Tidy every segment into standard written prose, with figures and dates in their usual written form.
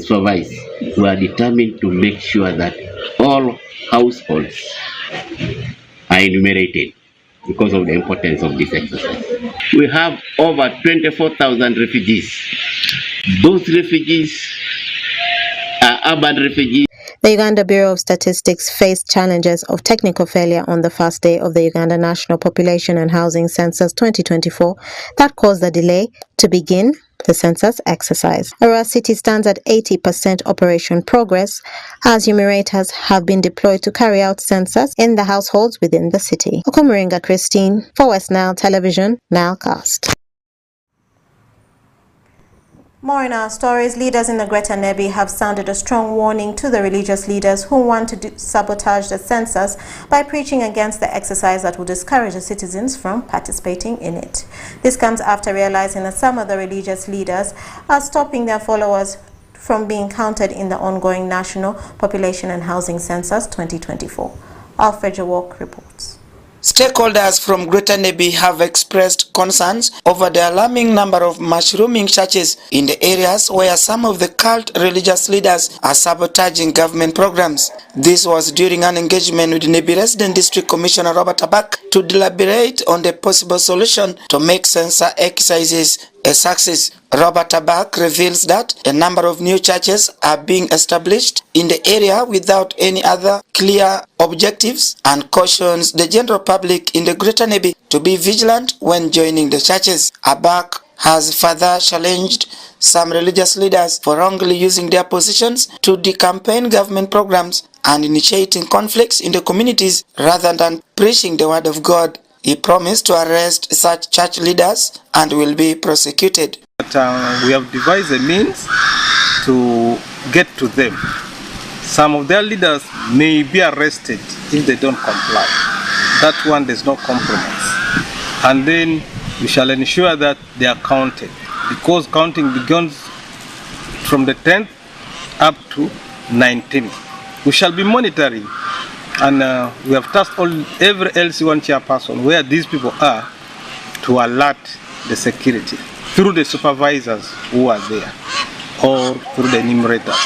supervise, we are determined to make sure that all households are enumerated because of the importance of this exercise. We have over 24,000 refugees. Those refugees are urban refugees. The Uganda Bureau of Statistics faced challenges of technical failure on the first day of the Uganda National Population and Housing Census 2024 that caused the delay to begin the census exercise. Arua City stands at 80% operation progress as enumerators have been deployed to carry out census in the households within the city. Okomuringa Christine for West Nile Television, NILE CAST. More in our stories, leaders in the Greater Nebi have sounded a strong warning to the religious leaders who want to sabotage the census by preaching against the exercise that will discourage the citizens from participating in it. This comes after realizing that some of the religious leaders are stopping their followers from being counted in the ongoing National Population and Housing Census 2024. Alfred Jawok reports. Stakeholders from Greater Nebi have expressed concerns over the alarming number of mushrooming churches in the areas where some of the cult religious leaders are sabotaging government programs. This was during an engagement with Nebi Resident District Commissioner Robert Abak to deliberate on the possible solution to make census exercises a success. Robert Abak reveals that a number of new churches are being established in the area without any other clear objectives and cautions the general public in the Greater Nebi to be vigilant when joining the churches. Abak has further challenged some religious leaders for wrongly using their positions to decampaign government programs and initiating conflicts in the communities rather than preaching the word of God. He promised to arrest such church leaders and will be prosecuted. But, we have devised a means to get to them. Some of their leaders may be arrested if they don't comply. That one there's no compromise. And then we shall ensure that they are counted, because counting begins from the 10th up to 19th. We shall be monitoring, and we have tasked every LC1 chairperson where these people are to alert the security through the supervisors who are there or through the enumerators.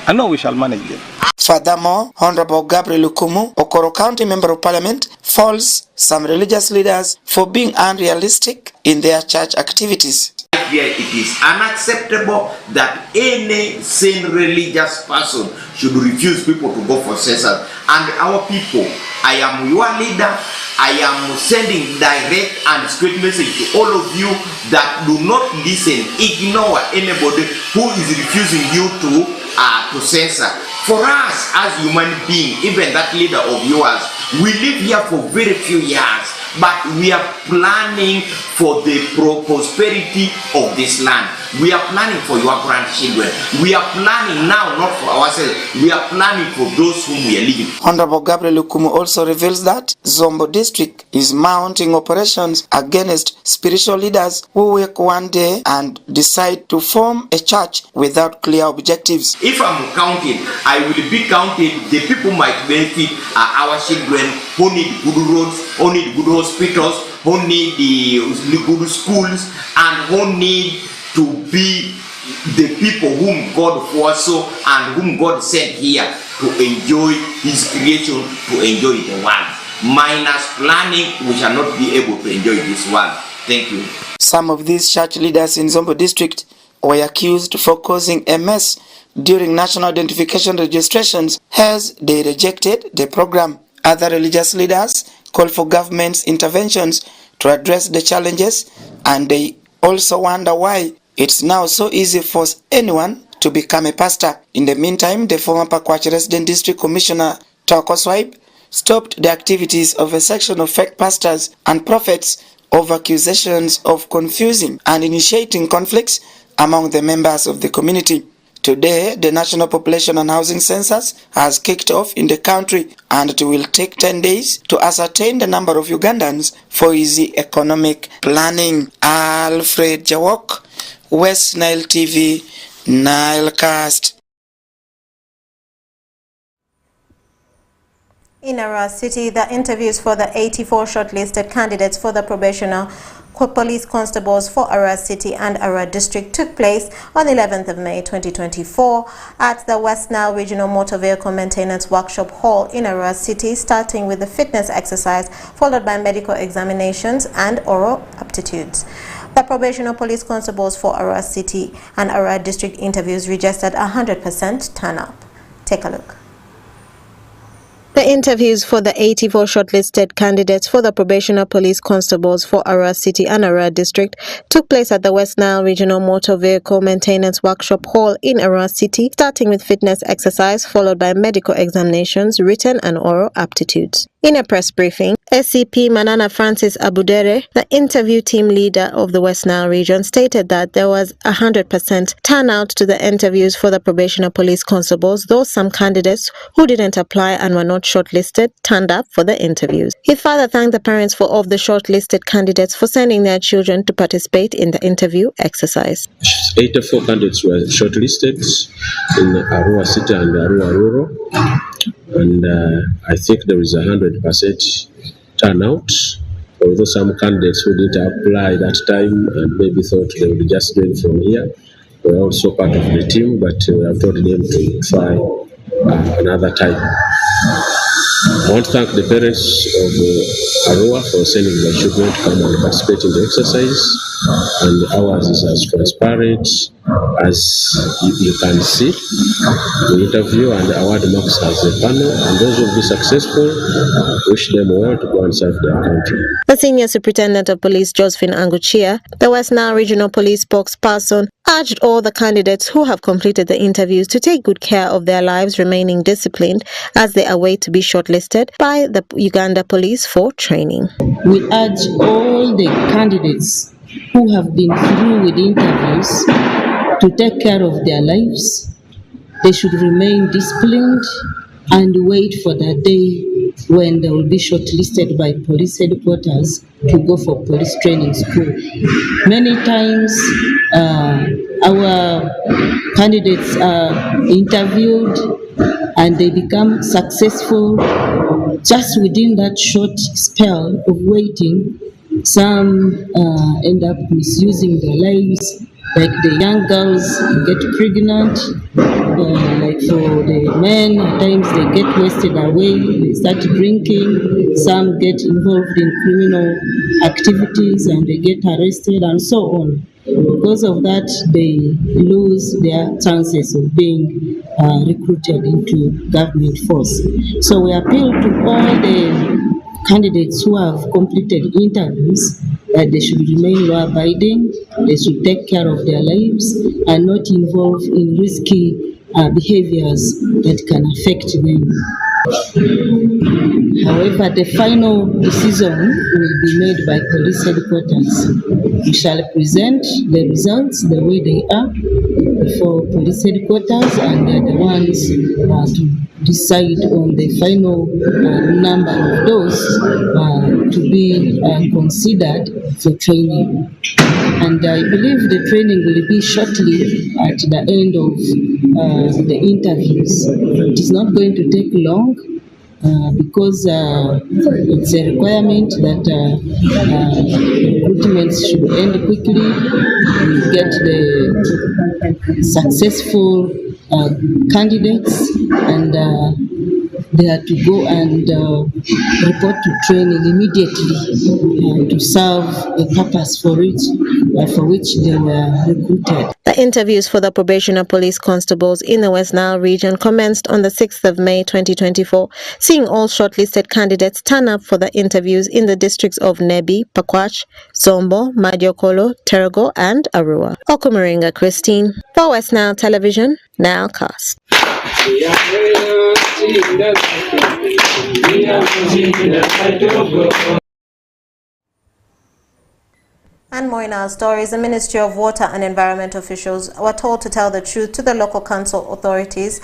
I know we shall manage them. Furthermore, Honorable Gabriel Ukumu, Okoro County Member of Parliament, faults some religious leaders for being unrealistic in their church activities. It is unacceptable that any sane religious person should refuse people to go for census. And our people, I am your leader. I am sending direct and straight message to all of you that do not listen, ignore anybody who is refusing you to censor. For us as human beings, even that leader of yours, we live here for very few years, but we are planning for the prosperity of this land. We are planning for your grandchildren. We are planning now not for ourselves. We are planning for those whom we are leaving. Honorable Gabriel Ukumu also reveals that Zombo District is mounting operations against spiritual leaders who wake one day and decide to form a church without clear objectives. If I'm counting, I will be counting the people might benefit our children who need good roads, who need good hospitals, who need the good schools, and who need to be the people whom God foresaw and whom God sent here to enjoy His creation, to enjoy the world. Minus planning, we shall not be able to enjoy this world. Thank you. Some of these church leaders in Zombo District were accused for causing a mess during national identification registrations as they rejected the program. Other religious leaders call for government's interventions to address the challenges, and they also wonder why it's now so easy for anyone to become a pastor. In the meantime, the former Pakwach Resident District Commissioner Toko Swipe stopped the activities of a section of fake pastors and prophets over accusations of confusing and initiating conflicts among the members of the community. Today, the National Population and Housing Census has kicked off in the country, and it will take 10 days to ascertain the number of Ugandans for easy economic planning. Alfred Jawok, West Nile TV, NILE CAST. In Arua City, the interviews for the 84 shortlisted candidates for the probational Police constables for Arua City and Arua District took place on 11th of May 2024 at the West Nile Regional Motor Vehicle Maintenance Workshop Hall in Arua City, starting with the fitness exercise followed by medical examinations and oral aptitudes. The probational police constables for Arua City and Arua District interviews registered 100% turnout. Take a look. The interviews for the 84 shortlisted candidates for the probational police constables for Arua City and Arua District took place at the West Nile Regional Motor Vehicle Maintenance Workshop Hall in Arua City, starting with fitness exercise followed by medical examinations, written and oral aptitudes. In a press briefing, SCP Manana Francis Abudere, the interview team leader of the West Nile region, stated that there was 100% turnout to the interviews for the probational police constables, though some candidates who didn't apply and were not shortlisted turned up for the interviews. He further thanked the parents of the shortlisted candidates for sending their children to participate in the interview exercise. 84 candidates were shortlisted in Arua City and Arua Rural, and I think there is 100% turnout. Although some candidates who didn't apply that time and maybe thought they would just do it from here were also part of the team, but I told them to try another time. I want to thank the parents of Arua for sending their children to come and participate in the exercise, and ours is as transparent as you can see. The interview and award marks as a panel, and those who will be successful, wish them well to go and serve their country. The Senior Superintendent of Police, Josephine Anguchia, the West Nile Regional Police spokesperson, urged all the candidates who have completed the interviews to take good care of their lives, remaining disciplined as they await to be shortlisted by the Uganda Police for training. We urge all the candidates who have been through with interviews to take care of their lives. They should remain disciplined and wait for the day when they will be shortlisted by police headquarters to go for police training school. Many times our candidates are interviewed and they become successful just within that short spell of waiting. Some end up misusing their lives, like the young girls get pregnant, like for the men, at times they get wasted away, they start drinking, some get involved in criminal activities and they get arrested and so on. Because of that, they lose their chances of being recruited into government force. So we appeal to all the candidates who have completed interviews that they should remain law-abiding, they should take care of their lives and not involve in risky behaviors that can affect them. However, the final decision will be made by police headquarters. We shall present the results the way they are before police headquarters, and they're the ones to decide on the final number of those to be considered for training. And I believe the training will be shortly at the end of the interviews. It is not going to take long because it's a requirement that recruitments should end quickly. We get the successful candidates and they are to go and report to training immediately to serve a purpose for which they were recruited. The interviews for the probational police constables in the West Nile region commenced on the 6th of May 2024, seeing all shortlisted candidates turn up for the interviews in the districts of Nebi, Pakwach, Zombo, Madiokolo, Terego, and Arua. Okumaringa Christine, for West Nile Television, NILE CAST. And more in our stories, the Ministry of Water and Environment officials were told to tell the truth to the local council authorities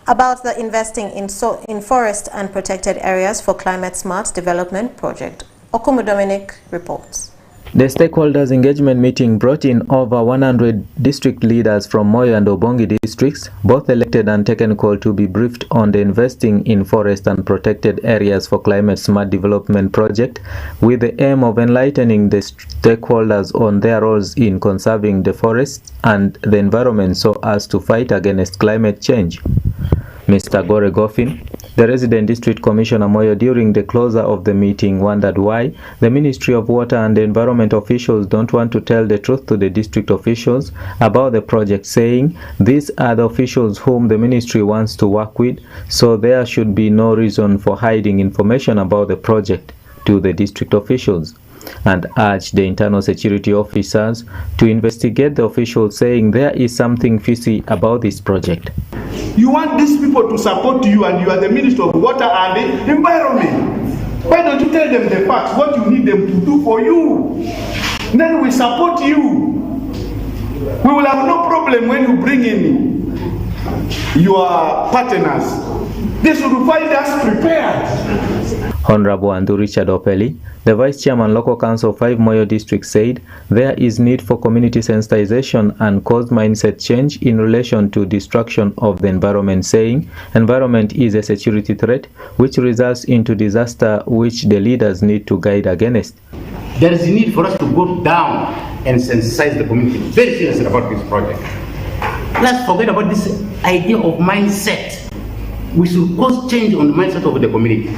about the investing in forest and protected areas for climate smart development project. Okumu Dominic reports. The stakeholders engagement meeting brought in over 100 district leaders from Moyo and Obongi districts, both elected and technical, to be briefed on the investing in forest and protected areas for climate smart development project, with the aim of enlightening the stakeholders on their roles in conserving the forests and the environment so as to fight against climate change. Mr. Gore Goffin, the resident district commissioner Moyo, during the closure of the meeting, wondered why the Ministry of Water and the Environment officials don't want to tell the truth to the district officials about the project, saying these are the officials whom the ministry wants to work with, so there should be no reason for hiding information about the project to the district officials, and urged the internal security officers to investigate the officials, saying there is something fishy about this project. You want these people to support you, and you are the Minister of Water and the Environment. Why don't you tell them the facts, what you need them to do for you? Then we support you. We will have no problem when you bring in your partners. They should find us prepared. Honorable Andrew Richard Opeli, the Vice Chairman Local Council 5 Moyo District, said there is need for community sensitization and cause mindset change in relation to destruction of the environment, saying environment is a security threat which results into disaster which the leaders need to guide against. There is a need for us to go down and sensitize the community very seriously about this project. Let's forget about this idea of mindset. We should cause change on the mindset of the community.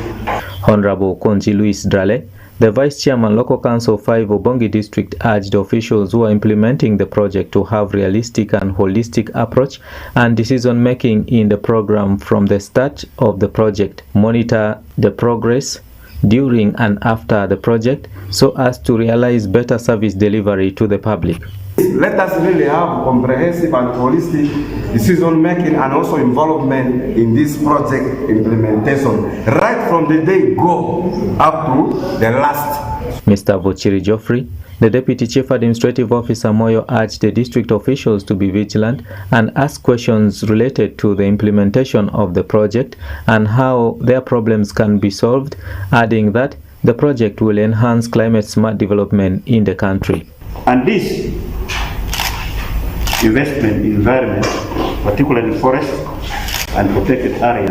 Honorable Konji Louis Drale, the Vice Chairman Local Council 5 Obongi District, urged officials who are implementing the project to have realistic and holistic approach and decision making in the program from the start of the project, monitor the progress during and after the project so as to realize better service delivery to the public. Let us really have comprehensive and holistic decision making and also involvement in this project implementation, right from the day go up to the last. Mr. Vochiri Geoffrey, the Deputy Chief Administrative Officer Moyo, urged the district officials to be vigilant and ask questions related to the implementation of the project and how their problems can be solved, adding that the project will enhance climate smart development in the country. And this investment in environment, particularly forest and protected area,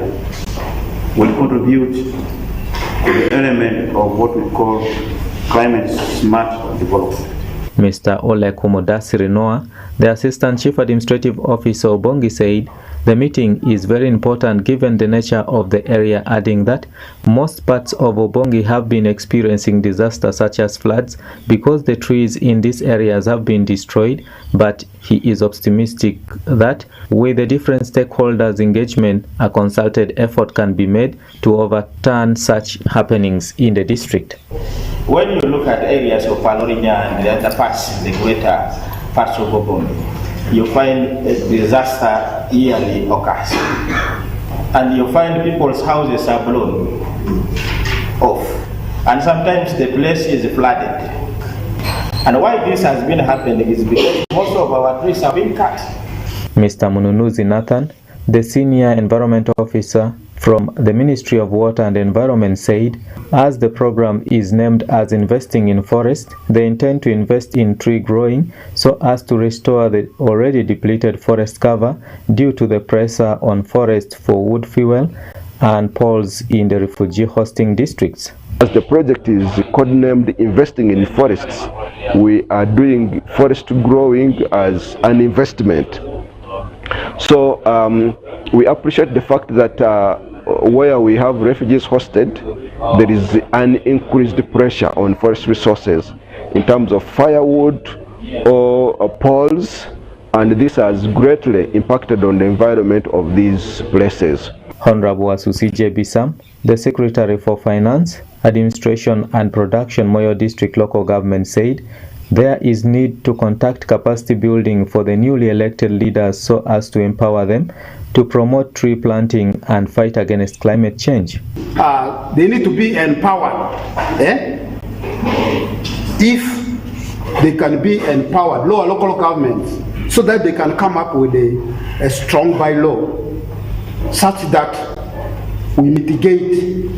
will contribute to the element of what we call climate smart development. Mr. Ole Kumodasiri Noah, the Assistant Chief Administrative Officer Obongi, said the meeting is very important given the nature of the area, adding that most parts of Obongi have been experiencing disasters such as floods because the trees in these areas have been destroyed, but he is optimistic that with the different stakeholders' engagement, a concerted effort can be made to overturn such happenings in the district. When you look at areas of Palorinya and the other parts, the greater parts of Obongi, you find a disaster yearly occurs. And you find people's houses are blown off. And sometimes the place is flooded. And why this has been happening is because most of our trees have been cut. Mr. Mununuzi Nathan, the Senior Environment Officer from the Ministry of Water and Environment, said as the program is named as investing in forest, they intend to invest in tree growing so as to restore the already depleted forest cover due to the pressure on forest for wood fuel and poles in the refugee hosting districts. As the project is codenamed Investing in Forests, we are doing forest growing as an investment. So we appreciate the fact that where we have refugees hosted, there is an increased pressure on forest resources in terms of firewood or poles, and this has greatly impacted on the environment of these places. Honorable Asusi J. Bisam, the Secretary for Finance, Administration and Production, Moyo District Local Government, said there is need to conduct capacity building for the newly elected leaders so as to empower them to promote tree planting and fight against climate change. They need to be empowered. If they can be empowered, lower local governments, so that they can come up with a strong bylaw such that we mitigate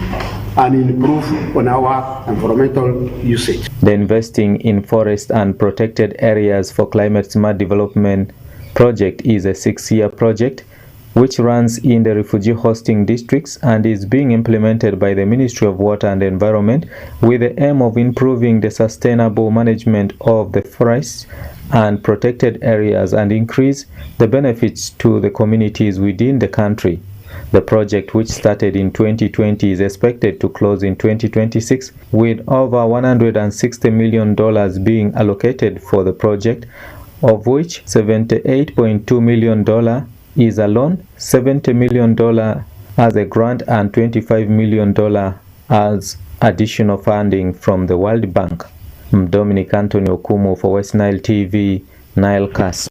and improve on our environmental usage. The Investing in Forest and Protected Areas for Climate Smart Development project is a 6-year project which runs in the refugee hosting districts and is being implemented by the Ministry of Water and Environment with the aim of improving the sustainable management of the forests and protected areas and increase the benefits to the communities within the country. The project, which started in 2020, is expected to close in 2026 with over $160 million being allocated for the project, of which $78.2 million is a loan, $70 million as a grant, and $25 million as additional funding from the World Bank. I'm Dominic Anthony Okumu for West Nile TV, Nile Cast.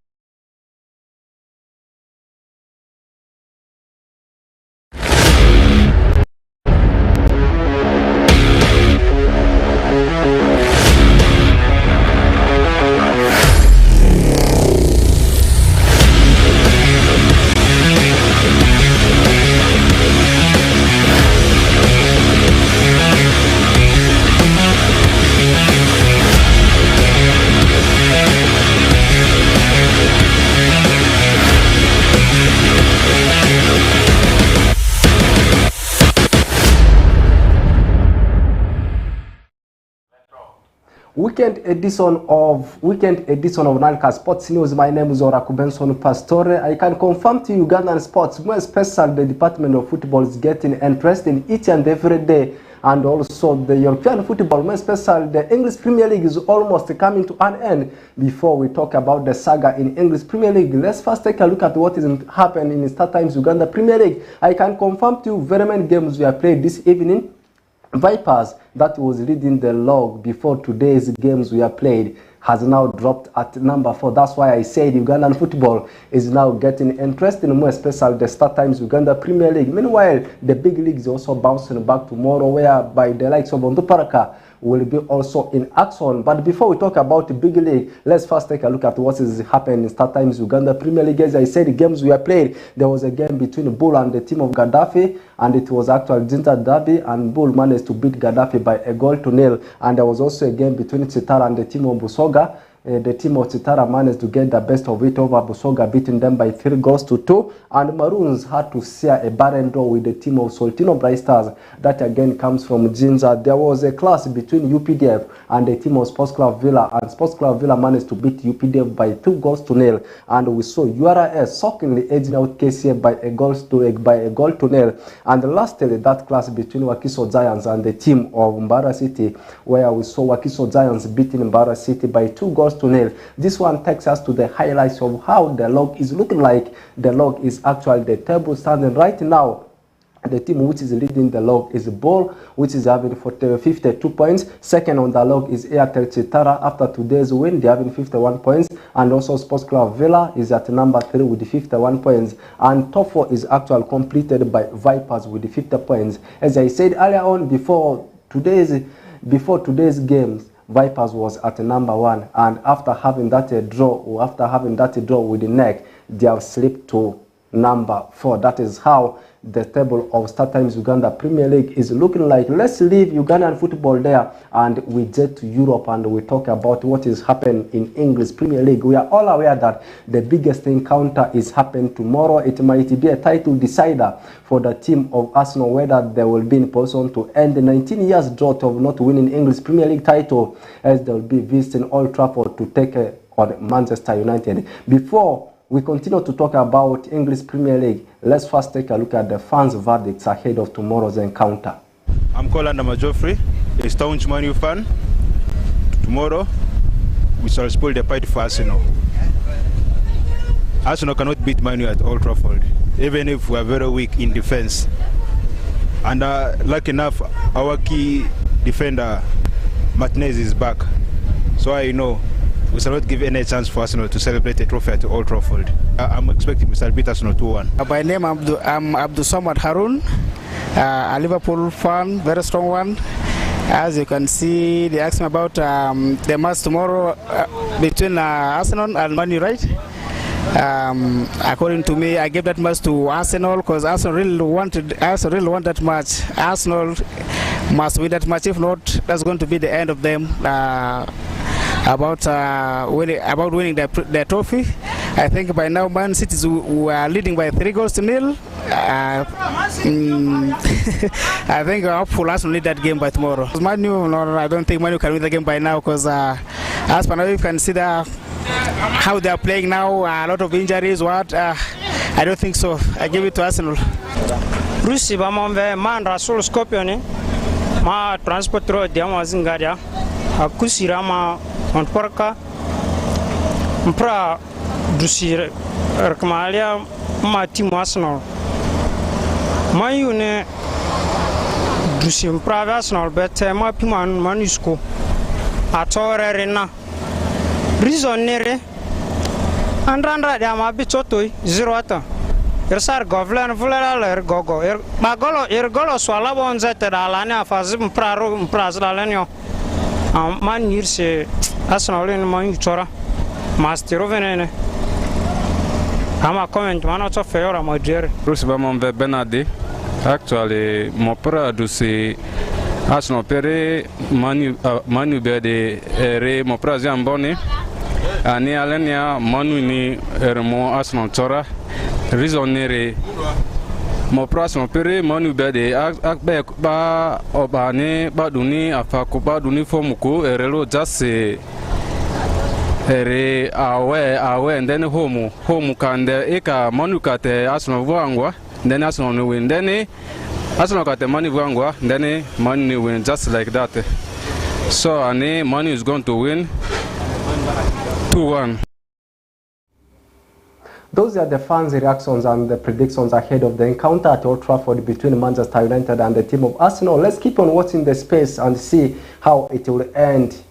Weekend edition of Nile Cast Sports News. My name is Oraku Benson Pastore. I can confirm to you Ugandan sports, more especially the Department of Football, is getting interest in each and every day. And also the European football, more especially the English Premier League, is almost coming to an end. Before we talk about the saga in English Premier League, let's first take a look at what is happening in StarTimes Uganda Premier League. I can confirm to you very many games we have played this evening. Vipers, that was leading the log before today's games we have played, has now dropped at number 4. That's why I said Ugandan football is now getting interesting, more especially the StarTimes Uganda Premier League. Meanwhile, the big league is also bouncing back tomorrow, whereby the likes of Onduparaka will be also in action. But before we talk about the big league, let's first take a look at what is happening in StarTimes Uganda Premier League. As I said, the games we have played, there was a game between Bull and the team of Gaddafi, and it was actually Jinta Derby, and Bull managed to beat Gaddafi by a goal to nil. And there was also a game between Chitara and the team of Busoga. The team of Chitara managed to get the best of it over Busoga, beating them by 3 goals to 2. And Maroons had to share a barren draw with the team of Soltino Bright Stars. That again comes from Jinza. There was a clash between UPDF and the team of Sports Club Villa, and Sports Club Villa managed to beat UPDF by 2 goals to nil. And we saw URS shockingly edging out KCF by a goal to nil. And lastly, that clash between Wakiso Giants and the team of Mbara City, where we saw Wakiso Giants beating Mbara City by 2 goals to nil. This one takes us to the highlights of how the log is looking like. The log is actually the table standing right now. The team which is leading the log is Bull, which is having 52 points. Second on the log is Airtel Chitara. After today's win, they're having 51 points. And also Sports Club Villa is at number 3 with 51 points. And top 4 is actually completed by Vipers with 50 points. As I said earlier on, before today's games, Vipers was at number 1, and after having that draw with the neck, they have slipped to number 4. That is how the table of StarTimes Uganda Premier League is looking like. Let's leave Ugandan football there and we jet to Europe and we talk about what is happening in English Premier League. We are all aware that the biggest encounter is happening tomorrow. It might be a title decider for the team of Arsenal, whether they will be in position to end the 19 years drought of not winning English Premier League title, as they will be visiting Old Trafford to take on Manchester United. Before we continue to talk about English Premier League, let's first take a look at the fans' verdicts ahead of tomorrow's encounter. I'm Colin Joffrey, a staunch Man U fan. Tomorrow, we shall spoil the party for Arsenal. Arsenal cannot beat Man U at Old Trafford, even if we are very weak in defense. And lucky enough, our key defender, Martinez, is back. So I know we shall not give any chance for Arsenal to celebrate a trophy at Old Trafford. I'm expecting we shall beat Arsenal 2-1. By name, I'm Abdul Samad Harun, a Liverpool fan, very strong one. As you can see, they asked me about the match tomorrow between Arsenal and Man U, right? According to me, I gave that match to Arsenal because Arsenal really want that match. Arsenal must win that match. If not, that's going to be the end of them. About winning the trophy. I think by now Man City are leading by 3-0. I think hopefully Arsenal need that game by tomorrow. Man U, no, I don't think Man U can win the game by now because as per now you can see how they are playing now. A lot of injuries. I don't think so. I give it to Arsenal. Rusi ba mombe man Rasul Scorpion ma transport road ya mazingaria akusira ma ontporka mpra dusire rekmalia ma timu Arsenal ma yune dusi mpra Arsenal bete ma piman manusko atore rena reason nere andra dia ma bichotoi 0-1 Ersar govlan vulera gogo golo swala bonza te dalane afazim praro prazlalenyo man yirse Arsenal in man chora mastero venene ama comment man to feora modere Bruce Bamon Benadi actually mo produce Arsenal pere manu bede re mo prazam boni ani alenia manu ni ermo Arsenal chora Risonere mo prason pere manu bede akbe ba obane baduni afako baduni fomuko erelo just ere awe and then home kande eka manu kate Arsenal vangwa then Arsenal no win then Arsenal kate manu vangwa then manu win just like that. So ani manu is going to win 2-1. Those are the fans' reactions and the predictions ahead of the encounter at Old Trafford between Manchester United and the team of Arsenal. Let's keep on watching the space and see how it will end.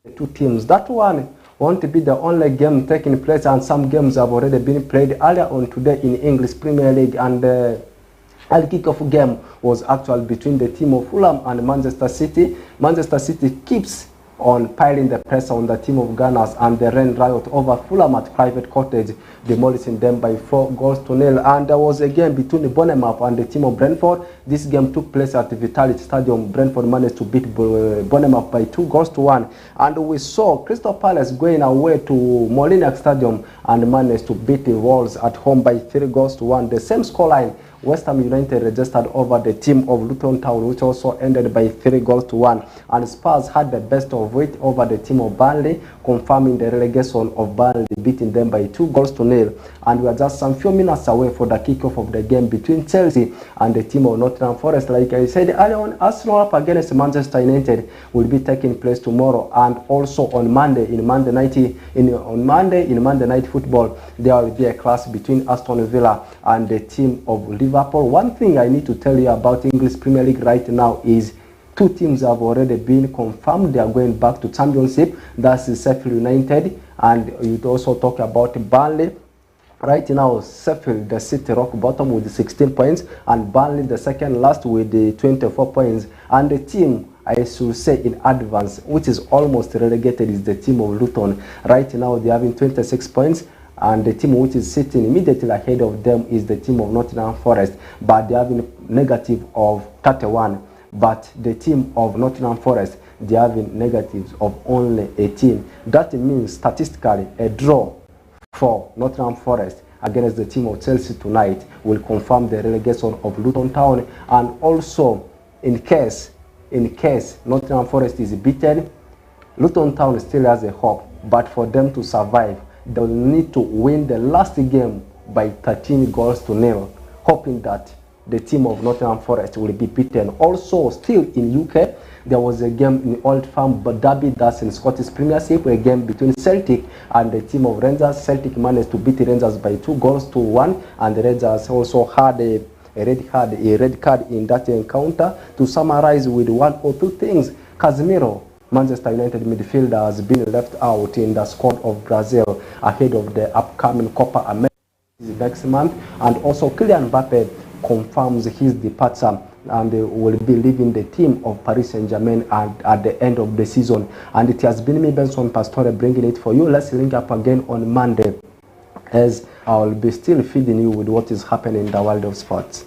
The two teams. That one won't be the only game taking place, and some games have already been played earlier on today in English Premier League, and the early kick-off game was actually between the team of Fulham and Manchester City. Manchester City keeps on piling the pressure on the team of Gunners, and they ran riot over Fulham at Private Cottage, demolishing them by 4-0. And there was a game between Bournemouth and the team of Brentford. This game took place at the Vitality Stadium. Brentford managed to beat Bournemouth by 2-1. And we saw Crystal Palace going away to Molyneux Stadium and managed to beat the Wolves at home by 3-1. The same scoreline West Ham United registered over the team of Luton Town, which also ended by 3-1. And Spurs had the best of it over the team of Burnley, confirming the relegation of Burnley, beating them by 2-0. And we are just some few minutes away for the kickoff of the game between Chelsea and the team of Nottingham Forest. Like I said earlier on, Arsenal up against Manchester United will be taking place tomorrow, and also on Monday in Monday Night Football there will be a clash between Aston Villa and the team of Liverpool. One thing I need to tell you about English Premier League right now is two teams have already been confirmed. They are going back to Championship. That's Sheffield United, and you also talk about Burnley. Right now, Sheffield, the City, rock bottom with 16 points, and Burnley, the second last, with the 24 points. And the team, I should say in advance, which is almost relegated, is the team of Luton. Right now, they are having 26 points. And the team which is sitting immediately ahead of them is the team of Nottingham Forest, but they have a negative of 31. But the team of Nottingham Forest, they have negatives of only 18. That means statistically a draw for Nottingham Forest against the team of Chelsea tonight will confirm the relegation of Luton Town. And also, in case Nottingham Forest is beaten, Luton Town still has a hope. But for them to survive, they will need to win the last game by 13-0, hoping that the team of Nottingham Forest will be beaten. Also, still in UK, there was a game in Old Firm Derby, that's in Scottish Premiership, a game between Celtic and the team of Rangers. Celtic managed to beat the Rangers by 2-1, and the Rangers also had a red card in that encounter. To summarize with one or two things, Casemiro, Manchester United midfielder, has been left out in the squad of Brazil ahead of the upcoming Copa America next month, and also Kylian Mbappe confirms his departure and will be leaving the team of Paris Saint-Germain at the end of the season. And it has been me, Benson Pastore, bringing it for you. Let's link up again on Monday, as I will be still feeding you with what is happening in the world of sports.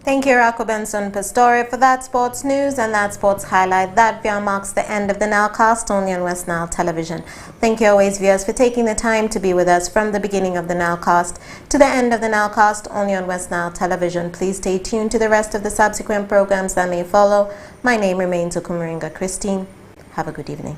Thank you, Rako Benson Pastore, for that sports news and that sports highlight. That viewer marks the end of the NILE cast only on West Nile Television. Thank you always, viewers, for taking the time to be with us from the beginning of the NILE cast to the end of the NILE cast only on West Nile Television. Please stay tuned to the rest of the subsequent programs that may follow. My name remains Okumuringa Christine. Have a good evening.